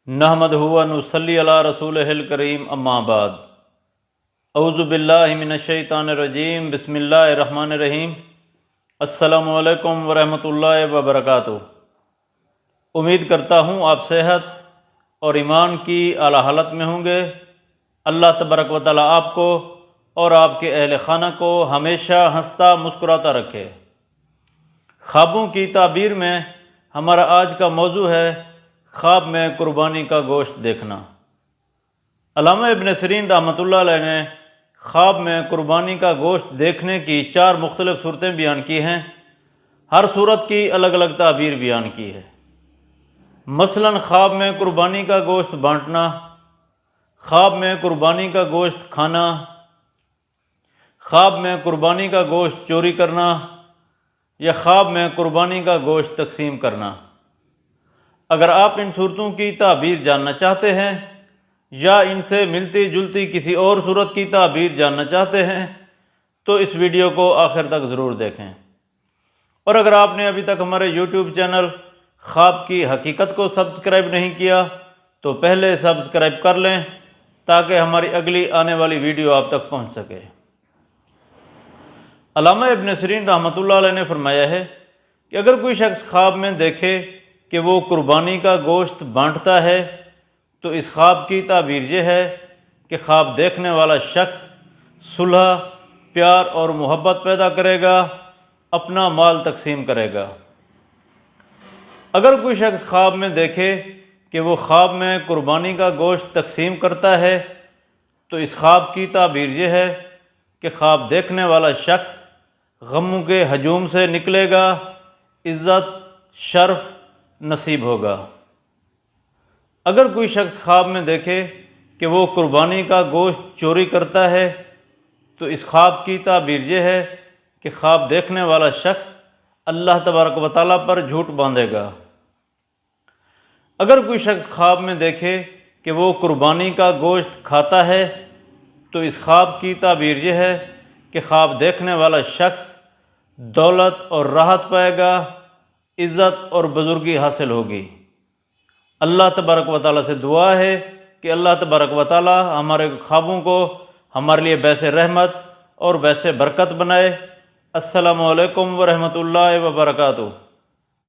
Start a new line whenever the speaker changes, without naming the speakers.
نحمدہ و نصلی علی رسولہ الکریم، اما بعد۔ اعوذ باللہ من الشیطان الرجیم، بسم اللہ الرحمن الرحیم۔ السلام علیکم ورحمۃ اللہ وبرکاتہ۔ امید کرتا ہوں آپ صحت اور ایمان کی اعلیٰ حالت میں ہوں گے۔ اللہ تبارک و تعالیٰ آپ کو اور آپ کے اہل خانہ کو ہمیشہ ہنستا مسکراتا رکھے۔ خوابوں کی تعبیر میں ہمارا آج کا موضوع ہے خواب میں قربانی کا گوشت دیکھنا۔ علامہ ابن سیرین رحمۃ اللہ علیہ نے خواب میں قربانی کا گوشت دیکھنے کی 4 مختلف صورتیں بیان کی ہیں۔ ہر صورت کی الگ الگ تعبیر بیان کی ہے۔ مثلاً خواب میں قربانی کا گوشت بانٹنا، خواب میں قربانی کا گوشت کھانا، خواب میں قربانی کا گوشت چوری کرنا، یا خواب میں قربانی کا گوشت تقسیم کرنا۔ اگر آپ ان صورتوں کی تعبیر جاننا چاہتے ہیں یا ان سے ملتی جلتی کسی اور صورت کی تعبیر جاننا چاہتے ہیں تو اس ویڈیو کو آخر تک ضرور دیکھیں۔ اور اگر آپ نے ابھی تک ہمارے یوٹیوب چینل خواب کی حقیقت کو سبسکرائب نہیں کیا تو پہلے سبسکرائب کر لیں تاکہ ہماری اگلی آنے والی ویڈیو آپ تک پہنچ سکے۔ علامہ ابن سیرین رحمۃ اللہ علیہ نے فرمایا ہے کہ اگر کوئی شخص خواب میں دیکھے کہ وہ قربانی کا گوشت بانٹتا ہے تو اس خواب کی تعبیر یہ ہے کہ خواب دیکھنے والا شخص صلح، پیار اور محبت پیدا کرے گا، اپنا مال تقسیم کرے گا۔ اگر کوئی شخص خواب میں دیکھے کہ وہ خواب میں قربانی کا گوشت تقسیم کرتا ہے تو اس خواب کی تعبیر یہ ہے کہ خواب دیکھنے والا شخص غموں کے ہجوم سے نکلے گا، عزت، شرف نصیب ہوگا۔ اگر کوئی شخص خواب میں دیکھے کہ وہ قربانی کا گوشت چوری کرتا ہے تو اس خواب کی تعبیر یہ ہے کہ خواب دیکھنے والا شخص اللہ تبارک و تعالیٰ پر جھوٹ باندھے گا۔ اگر کوئی شخص خواب میں دیکھے کہ وہ قربانی کا گوشت کھاتا ہے تو اس خواب کی تعبیر یہ ہے کہ خواب دیکھنے والا شخص دولت اور راحت پائے گا، عزت اور بزرگی حاصل ہوگی۔ اللہ تبارک و تعالیٰ سے دعا ہے کہ اللہ تبارک و تعالیٰ ہمارے خوابوں کو ہمارے لیے باعث رحمت اور باعث برکت بنائے۔ السلام علیکم ورحمۃ اللہ وبرکاتہ۔